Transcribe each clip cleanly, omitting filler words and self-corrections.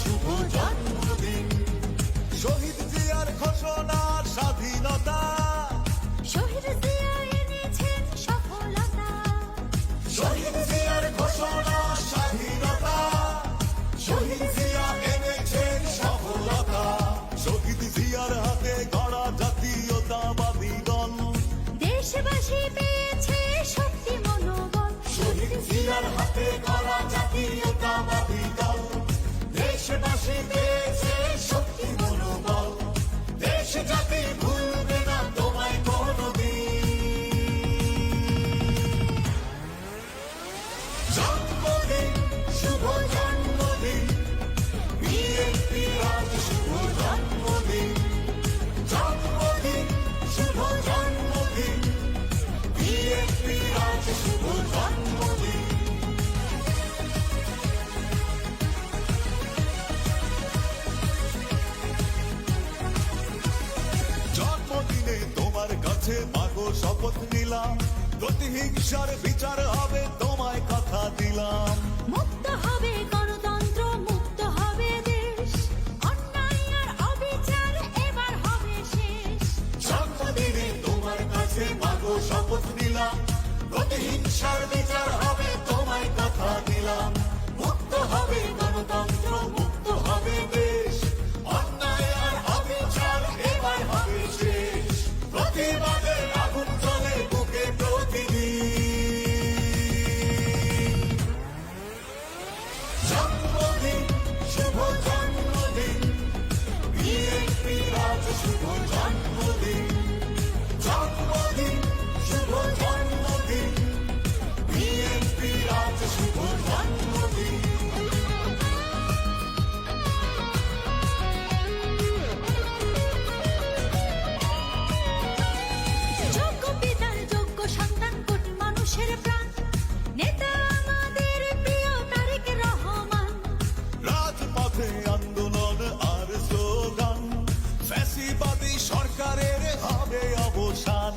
শুভ জন্মদিন। শহীদ জিয়ার ঘোষণা স্বাধীনতা, শহীদ জিয়া এনেছেন সফলতা। শহীদ জিয়ার ঘোষণা স্বাধীনতা, শহীদ জিয়া এনেছেন সফলতা। শহীদ জিয়ার হাতে গড়া জাতীয়তাবাদী দল, দেশবাসী পেয়েছে শক্তি মনোবল। শহীদ জিয়ার হাতে গড়া জাতীয়তাবাদী দল, দেশবাসী পেয়েছে শক্তি মনোবল। দেশ জাতি ভুলবে না তোমায় কোনদিন। জন্মদিন শুভ জন্মদিন, বিএনপি আজ শুভ জন্মদিন। জন্মদিন শুভ জন্মদিন, বিএনপি আজ শুভ জন্মদিন। জন্মদিনে তোমার কাছে মাগো শপথ নিলাম, প্রতিহিংসার বিচার হবে তোমায় কথা দিলাম। মুক্ত হবে গণতন্ত্র, মুক্ত হবে দেশ, অন্যায় আর অবিচার এবার হবে শেষ। জন্মদিনে তোমার কাছে মাগো শপথ নিলাম, প্রতিহিংসার বিচার হবে তোমায় কথা দিলাম। মুক্ত হবে গণতন্ত্র, মুক্ত হবে দেশ, অন্যায় আর অবিচার এবার হবে শেষ। প্রতিবাদের আগুন জ্বলে বুকে প্রতিদিন। জন্মদিন শুভ জন্মদিন, বিএনপি আজ শুভ জন্মদিন। জন্মদিন শুভ জন্মদিন, বিএনপি আজ শুভ জন্মদিন। যোগ্য পিতার যোগ্য সন্তান, কোটি মানুষের প্রাণ, নেতা আমাদের প্রিয় তারেক রহমান। রাজপথে আন্দোলন আর স্লোগান, ফ্যাসিবাদী সরকারের হবে অবসান।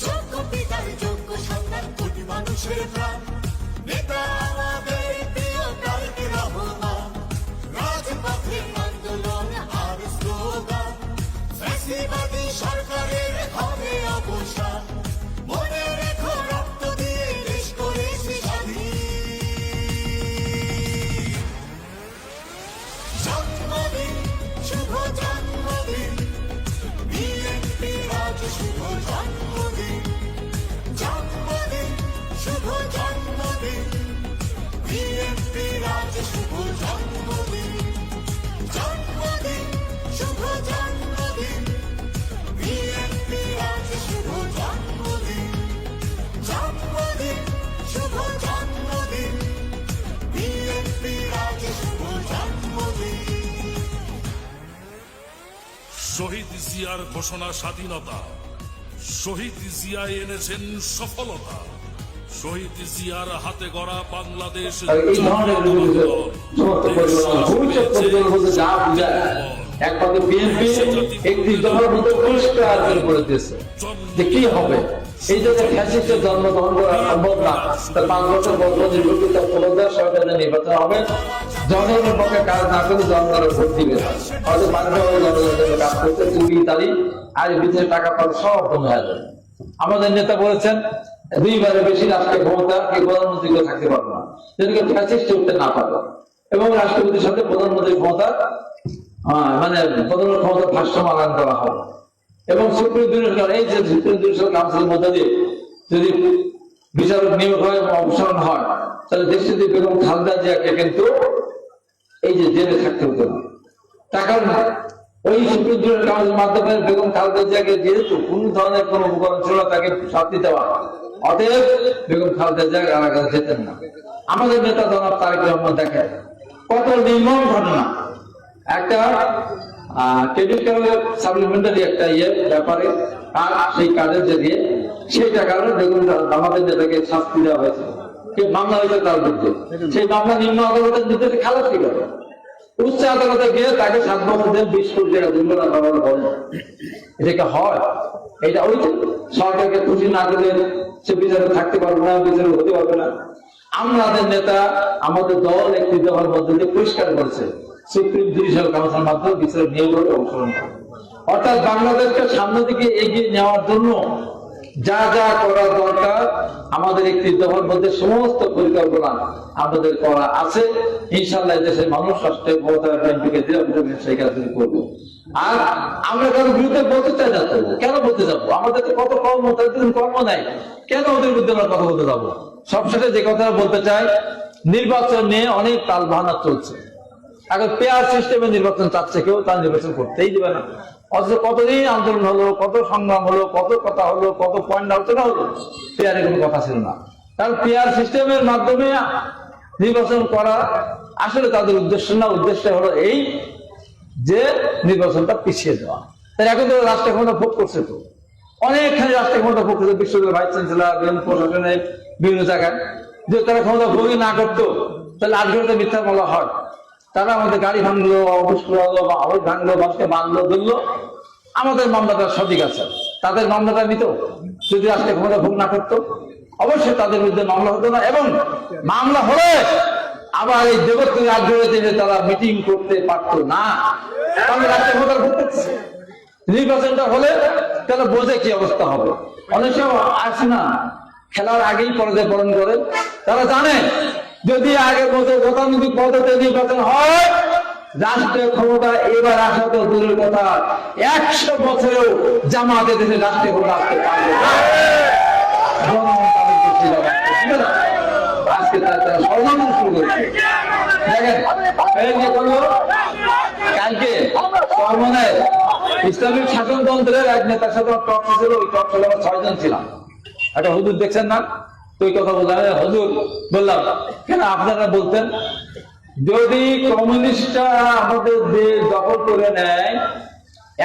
যোগ্য পিতার যোগ্য সন্তান, কোটি মানুষের প্রাণ, নেতা আমাদের প্রিয় তারেক রহমান। রাজপথে আন্দোলন আর স্লোগান, ফ্যাসিবাদী সরকারের হবে অবসান। মনে রেখো রক্ত দিয়ে দেশ করেছি স্বাধীন। জন্মদিন শুভ জন্মদিন, বিএনপি আজ শুভ জন্মদিন। জন্মদিন শুভ জন্মদিন, বিএনপি আজ শুভ জন্মদিন। জন্মদিন শুভ জন্মদিন, বিএনপি আজ শুভ জন্মদিন। জন্মদিন শুভ জন্মদিন, বিএনপি আজ শুভ জন্মদিন। শহীদ জিয়ার ঘোষণা স্বাধীনতা, শহীদ জিয়া এনেছেন সফলতা। শহীদ জিয়ার হাতে গড়া বাংলাদেশ আর এই ধরনের ভবিষ্যৎ পরিকল্পনা বলতে যা বোঝায়, এক পথে বিএনপি একটি দলের মতো পরিষ্কার করে বলেছে যে কি হবে। এই জন্য ফ্যাসিস্টের জন্মগ্রহণ করা সম্ভব না। তার 5 বছর বছর নির্বাচিত পুনর্বার সরকারের নির্বাচন হবে, জনগণের পক্ষে কাজ না করে জনগণের ভোট দিবে না। হয়তো বাধ্য হয়ে জনগণের কাজ করতে 2 তারিখ আর বিদেশে টাকা পাওয়া সব বন্ধ হয়ে যাবে। আমাদের নেতা বলেছেন 2 বারের বেশি রাষ্ট্রীয় ক্ষমতা কি প্রধানমন্ত্রী থাকতে পারবে না, যেদিকে ফ্যাসিস্ট উঠতে না পারবে। এবং রাষ্ট্রপতির সাথে প্রধানমন্ত্রীর ক্ষমতা মানে প্রধানমন্ত্রীর ক্ষমতা ভারসাম্য করা হবে। এবং সুপ্রিম জুডিশিয়াল, এই যে সুপ্রিম জুডিশিয়াল কাউন্সিলের মধ্যে দিয়ে যদি বিচারক নিয়োগ হয় এবং অপসারণ হয়, তাহলে দেশে বেগম খালেদা জিয়াকে কিন্তু এই যে জেলে থাকতে হতো না। তার কারণ ওই সুপ্রিম জুডিশিয়াল কাউন্সিলের মাধ্যমে বেগম খালেদা জিয়াকে যেহেতু কোন ধরনের কোন উপকরণ ছিল তাকে শাস্তি দেওয়া, অতএব বেগম খালেদা জিয়া কারাগারে যেতেন না। আমাদের নেতা জনাব তারেক রহমান দেখেন কত নির্মম ঘটনা। একটা ক্রেডিট কার্ডের সাপ্লিমেন্টারি একটা ব্যাপারে আর সেই কার্ডের জেরিয়ে সেই টাকার বেগম আমাদের নেতাকে শাস্তি দেওয়া হয়েছে, মামলা হয়েছে তার বিরুদ্ধে। সেই মামলা নিম্ন আদালতের নির্দেশে খালাসি করে উচ্চ আদালতে গিয়ে তাকে 7 বছর দেন 20 কোটি টাকা জরিমানা করার বলে। এটা হয়? এটা ওই সরকারকে খুশি না করলে সে বিচারে থাকতে পারবে না, বিচারে হতে পারবে না। আমাদের নেতা আমাদের দল একটি দলের মধ্যে দিয়ে পরিষ্কার করেছে সুপ্রিম জুডিশিয়াল কাউন্সিলের মাধ্যমে বিচারের নিয়োগ অংশগ্রহণ করবে। অর্থাৎ বাংলাদেশকে সামনের দিকে এগিয়ে নেওয়ার জন্য যা যা করা দরকার আমাদের 31 দফার মধ্যে সমস্ত পরিকল্পনা আমাদের করা আছে। ইনশাআল্লাহ দেশের মানুষ রাষ্ট্রের ক্ষমতার বিএনপিকে সেই কাজগুলি করবে। আর আমরা কারো বিরুদ্ধে বলতে চাই না, তো কেন বলতে যাবো? আমাদের তো কত কর্ম নাই, কেন ওদের বিরুদ্ধে আমরা কথা বলতে যাবো? সবশেষে যে কথা বলতে চাই, নির্বাচন নিয়ে অনেক তাল বাহানা চলছে। এখন পেয়ার সিস্টেমে নির্বাচন চাচ্ছে, কেউ তার নির্বাচন করতেই দেবে না। অথচ কতদিন আন্দোলন হলো, কত সংগ্রাম হলো, কত কথা হলো, কত পয়েন্ট আলোচনা হলো, পেয়ারে কোনো কথা ছিল না। কারণ পেয়ার সিস্টেমের মাধ্যমে নির্বাচন করা আসলে তাদের উদ্দেশ্য না, উদ্দেশ্য হলো এই যে নির্বাচনটা পিছিয়ে দেওয়া। তাই এখন তো রাষ্ট্রীয় ক্ষমতা ভোগ করছে, তো অনেকখানি রাষ্ট্রীয় ক্ষমতা ভোগ করছে বিশ্ববিদ্যালয় ভাইস চ্যান্সেলর, প্রশাসনের বিভিন্ন জায়গায়। যদি তারা ক্ষমতা ভোগই না করতো তাহলে 8 ঘন্টা মিথ্যা বলা হয়। তারা আমাদের গাড়ি ভাঙলো, অবশ করলো, বা আবার ভাঙলো, বাসকে বাঁধলো, ধরলো, আমাদের মামলাটা সঠিক আছে, তাদের মামলাটা নিত। যদি রাষ্ট্রীয় ক্ষমতা ভোগ না করতো অবশ্যই তাদের বিরুদ্ধে মামলা হতো না, এবং মামলা হলে আবার এই দেবত্বের আগ্রহে দিলে তারা মিটিং করতে পারতো না। তাহলে রাষ্ট্রীয় ক্ষমতা ভোগ করতেছে। নির্বাচনটা হলে তাহলে বোঝে কি অবস্থা হবে। অনেক সময় আসে না, খেলার আগেই পরাজয় বরণ করে। তারা জানে যদি আগের মতো গতানুগতিক পদ্ধতিতে নির্বাচন হয়, রাষ্ট্রীয় ক্ষমতা এবার আসা তো দূরের কথা, 100 বছরেও জামাতে দেশে রাষ্ট্রীয় ক্ষমতা আসতে পারবে না। আজকে তারা ষড়যন্ত্র শুরু করেছে। দেখেন, কালকে সর্বনায় ইসলামিক শাসনতন্ত্রের এক নেতার সাথে টক ছিল। ওই টক ছিল, 6 জন ছিলাম। একটা হুজুর দেখছেন না, তো ওই কথা বললাম, হুজুর বললাম কেন আপনারা বলতেন যদি কমিউনিস্টরা আমাদের দেশ দখল করে নেয়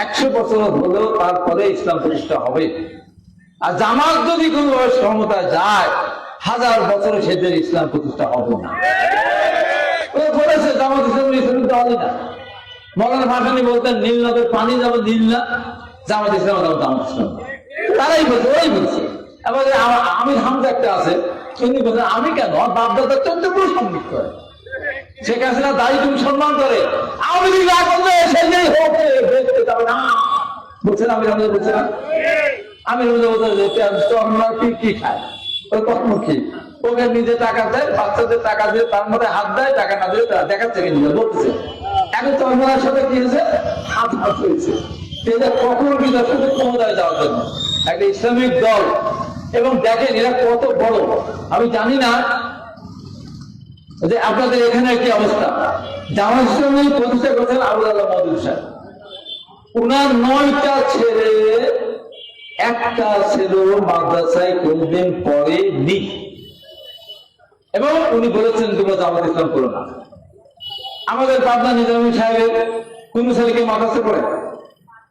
100 বছর হলেও তারপরে ইসলাম প্রতিষ্ঠা হবে, আর জামাত যদি কোন ক্ষমতা যায় 1000 বছরে সেদের ইসলাম প্রতিষ্ঠা হবে না। বলেছে জামাত ইসলাম হবে না। মৌলানা ভাসানী বলতেন নীল নদের পানি যাবে নীল না, জামাত ইসলাম জামাত ইসলাম, তারাই বলছে, ওই বলছে। এবার আমির হামজা একটা আছে, তিনি বলছেন আমি কেন, বাপদাদা 14 পুরো সম্মিত করে, শেখ হাসিনা দায়ী তুমি সম্মান করে, আওয়ামী লীগ না করলে সেই হোক বেঁচতে যাবে না বলছেন। আমির হামজা বলছে না, আমির হামজা বলছে কি খায়, ওই কর্ম কি, ওকে নিজে টাকা দেয়, বাচ্চাদের টাকা দিয়ে তার মধ্যে হাত দেয়, টাকা না দিয়ে দেখাচ্ছে কি নিজে বলতেছে। এখন চরমার সাথে কি হয়েছে, হাত হয়েছে। কখনো বিদেশ ক্ষমতায় যাওয়ার জন্য একটা ইসলামিক দল, এবং দেখেন এরা কত বড়। আমি জানি না যে আপনাদের এখানে কি অবস্থা। জামাত ইসলামী প্রতিষ্ঠা করেছেন আবুল আল্লাহ মওদুদ সাহেব। উনার 9টা ছেলে, একটা ছিল মাদ্রাসায় কোনদিন পড়েনি, এবং উনি বলেছেন তোমরা জামাত ইসলাম করো না। আমাদের পাবনা নিজামী সাহেবের কোন ছেলেকে মাদ্রাসা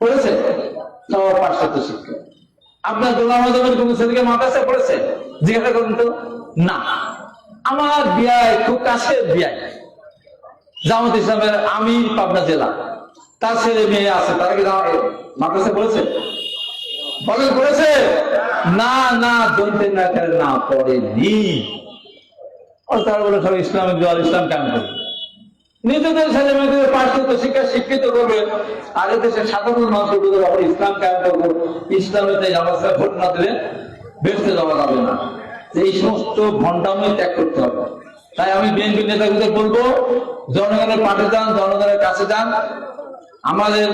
পড়েছে? সব পাশ্চাত্য শিক্ষা। আপনার গোলাম আজমের কোন ছেলেকে মাদ্রাসা পড়েছে? জিজ্ঞাসা করুন তো, না। আমার বিয়ায়, খুব কাছের বিয়ায়, জামাত ইসলামের আমির পাবনা জেলা, তার ছেলে মেয়ে আছে, তারা কি মাদ্রাসা পড়েছে? বলেন পড়েছে? না না, দন্তের না পড়েনি। তারা বলে সব ইসলামিক দল, ইসলাম কেন করবে? নিজেদের ছেলে মেয়েদের পাশ্চাত্য শিক্ষা শিক্ষিত করবে, আর দেশের সাধারণ মানুষের আবার ইসলাম কায়েম করবো, ইসলামেতে জামাতে ভোট না দিলে বেঁচতে যাওয়া যাবে না। এই সমস্ত ভণ্ডামি ত্যাগ করতে হবে। তাই আমি বিএনপি নেতাদের বলবো, জনগণের পাশে যান, জনগণের কাছে যান। আমাদের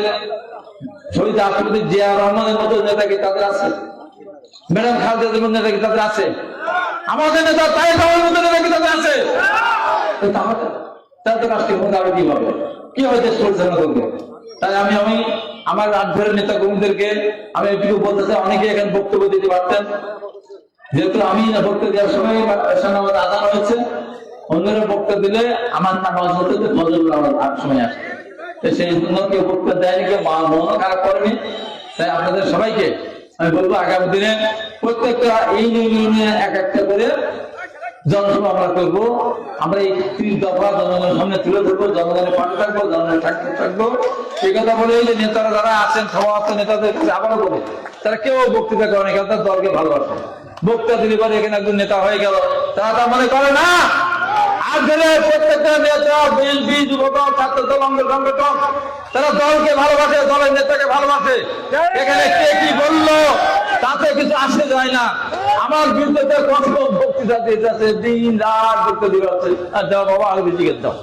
শহীদ রাষ্ট্রপতি জিয়া রহমানের মতো নেতা কি তাদের আছে? ম্যাডাম খালেদা জিয়ার নেতা কি তাদের আছে? আমাদের নেতা তারেক রহমানের মতো নেতা কি তাদের আছে? তাদের রাষ্ট্রীয় ক্ষমতা আরো কিভাবে দেশ পরিচালনা করবে? তাই আমি আমার রাজধানীর নেতা কর্মীদেরকে আমি এটুকু বলতে চাই, অনেকে এখানে বক্তব্য দিতে পারতেন, যেহেতু আমি বক্তব্য দেওয়ার সময় আমাদের আদান হয়েছে, অন্যরা বক্তব্য দিলে আমার নামাজ হতে ফজল আর সময় আসে, সেই জন্য কেউ বক্তব্য দেয়নি, কেউ মনও খারাপ করেনি। তাই আপনাদের সবাইকে আমি বলবো, আগামী দিনে প্রত্যেকটা এই ইউনিয়নে এক একটা করে জনসভা আমরা করবো। আমরা এই 30 দফা জনগণের সামনে তুলে ধরবো, জনগণের পাশে থাকবো, জনগণের থাকবো। এই কথা বলে এই যে নেতারা যারা আছেন, সমাজ নেতাদের কাছে আবারও বলে, তারা কেউ বক্তৃতা করে না, কেউ তার দলকে ভালোবাসে। বক্তৃতা দিলে পরে এখানে একজন নেতা হয়ে গেল, তারা তা মনে করে না। আর প্রত্যেকটা নেতা, বিএনপি, যুবদল, ছাত্র দল, অঙ্গ সংগঠন, তারা দলকে ভালোবাসে, দলের নেতাকে ভালোবাসে। এখানে কে কি বললো তাতে কিছু আসে যায় না। আমার বিরুদ্ধে কত বক্তৃতা দিতে আছে, দিন রাত বক্তৃতা দিতে আছে, আর দাও বাবা আরো বেশি দাও,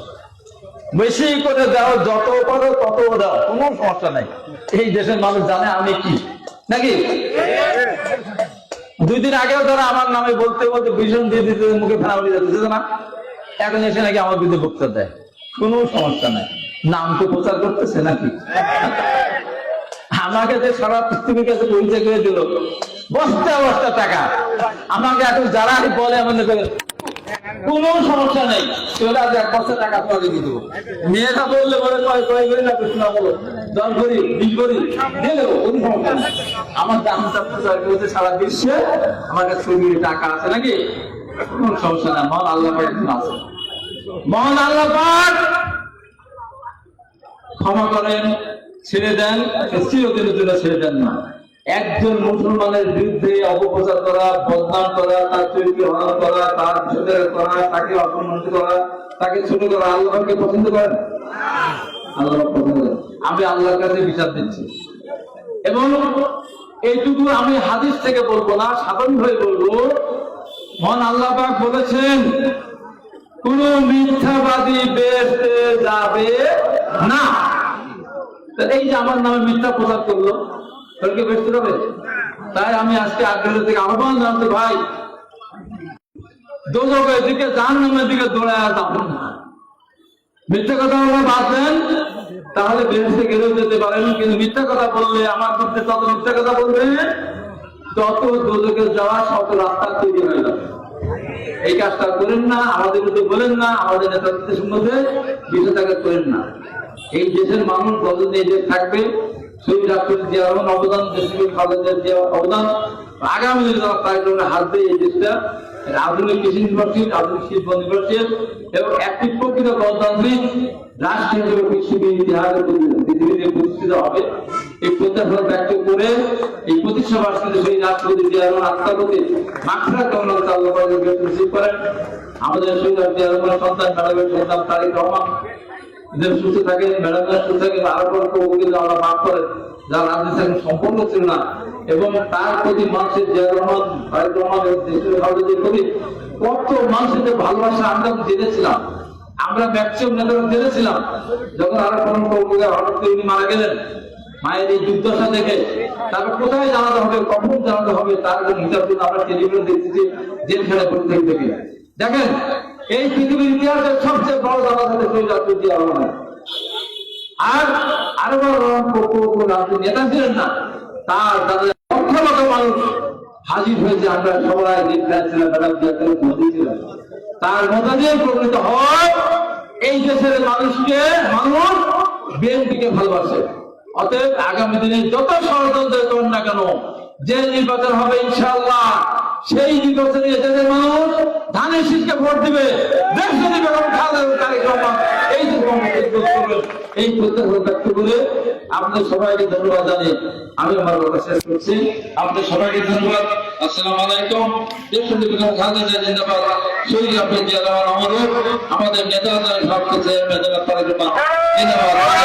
বেশি করে দাও, যত পারো তত দাও, কোনো সমস্যা নাই। এই দেশের মানুষ জানে আমি কি, নাকি? 2 দিন আগেও তারা আমার নামে বলতে বলতে ভীষণ দিয়ে দিতে মুখে ফেনা বলে যাচ্ছে না, এখন এসে নাকি আমার বিরুদ্ধে বক্তৃতা দেয়, কোনো সমস্যা নাই। নাম তো প্রচার করতেছে নাকি? আমাকে যে সারা পৃথিবীর কাছে পরিচয় করে দিল, বস্তা বস্তা টাকা, আমাকে এখন যারা বলে আমাদের কোন সমস্যা নেই, সেটা 1 বস্তা টাকা পরে দিয়ে দেবো। মেয়েটা বললে বলে কয় করি না, কৃষ্ণ বলো 10 করি 20 করি দিয়ে দেবো, কোনো সমস্যা নেই। আমার দামটা প্রচার করেছে সারা বিশ্বে, আমার কাছে শরীরে টাকা আছে নাকি, কোনো সমস্যা নেই। মহান আল্লাহ পাক একজন আছে, মহান আল্লাহ পাক ক্ষমা করেন, ছেড়ে দেন, চিরদিনের জন্য ছেড়ে দেন না। একজন মুসলমানের বিরুদ্ধে অপপ্রচার করা, বদনাম করা, তার চরিত্র হনন করা, তার বিষয় করা, তাকে অপমানিত করা, তাকে ছোট করা, আল্লাহকে পছন্দ করেন? আল্লাহ পছন্দ করেন। আমি আল্লাহর কাছে বিচার দিচ্ছি, এবং এইটুকু আমি হাদিস থেকে বলবো না, সাধারণ ভাবে বলবো। মহান আল্লাহ পাক বলেছেন, কোন মিথ্যাবাদী বেহেশতে যাবে না। এই যে আমার নামে মিথ্যা প্রচার করলো, তাহলে বেহেশতে যাবে? তাই আমি আজকে আগ্রহ থেকে আহ্বান জানাতে, ভাই দোজখের দিকে, জাহান্নামের দিকে দৌড়ায় যাবেন না। মিথ্যা কথা বলা বাদ দেন, তাহলে বেহেশতে গেলেও যেতে পারেন। কিন্তু মিথ্যা কথা বললে, আমার বিরুদ্ধে তত মিথ্যা কথা বলবে, তত দোজখে যাওয়া শত রাস্তা তৈরি হয়ে যাবে। এই কাজটা করেন না, আমাদের মধ্যে বলেন না, আমাদের নেতৃত্বের সম্বন্ধে বিষয়টাকে করেন না। এই দেশের মানুষ যতদিন এই দেশ থাকবে, শহীদ রাষ্ট্রের যে অবদান, দেশের খালেদের যে অবদান, আগামী দিনে কার্যক্রমে হাত দিয়ে এই দেশটা আধুনিক কৃষি নির্ভরশীল, আধুনিক শিল্প নির্ভরশীল এবং একটি প্রকৃত গণতান্ত্রিক রাষ্ট্র হিসেবে পৃথিবীর ইতিহাসে পৃথিবীতে প্রতিষ্ঠিত হবে। এই প্রত্যাশা ব্যক্ত করে এই প্রতিষ্ঠা বার্ষিকীতে সেই রাষ্ট্রপতি জিয়া রহমান আত্মার প্রতি মাগফিরাত কামনা করে আল্লাহ পাকের কাছে রিসিভ করেন। আমাদের শহীদ জিয়া রহমানের সন্তান ম্যাডামের সন্তান তারেক রহমান যেন সুস্থ থাকে, ম্যাডামের সুস্থ থাকে, আরো আল্লাহ মাফ করেন, যার রাজনীতি সম্পূর্ণ ছিল না। এবং তার প্রতি মানুষের জিয়া রহমান, তারেক রহমান এবং দেশের ভারতের প্রতি কত মানুষের যে ভালোবাসা আমরা জেনেছিলাম, আমরা ম্যাক্সিমাম নেতারা জেনেছিলাম। যখন আরো হঠাৎ করে উনি মারা গেলেন, মায়ের এই দুর্দশা দেখে তারপর কোথায় জানাতে হবে, কখন জানাতে হবে, তার হিসাব কিন্তু আমরা টেলিভিশন দেখতেছি জেলখানায় বসে থেকে। দেখেন, এই পৃথিবীর ইতিহাসের সবচেয়ে বড় জানাতে শহীদ রাষ্ট্রপতি রহমান, আর আরো বড় রাজনীতি নেতা ছিলেন না, তার তাদের লক্ষ লক্ষ মানুষ হাজির হয়েছে। আমরা সবাই দেখছিলাম, ম্যাডাম ছিলাম, তার মধ্যে দিয়ে প্রকৃত হয় এই দেশের মানুষকে, মানুষ বিএনপিকে ভালোবাসে। অতএব আগামী দিনে যত ষড়যন্ত্র করেন না কেন, যে নির্বাচন হবে ইনশাআল্লাহ, সেই নির্বাচনে দেশের মানুষ ধানের শীষকে ভোট দিবে। দেশ যদি বেগম খালেদা তারেক রহমান এই যে এই প্রত্যাশা ব্যক্ত করে আপনাদের সবাইকে ধন্যবাদ জানিয়ে আমি আমার কথা শেষ করছি। আপনাদের সবাইকে ধন্যবাদ। আসসালামু আলাইকুম। দেশ বেগম খালেদা জিন্দাবাদ, শহীদ রাষ্ট্রপতি জিয়া রহমান অমর হোক, আমাদের নেতা সব কিছু তারেক রহমান জিন্দাবাদ।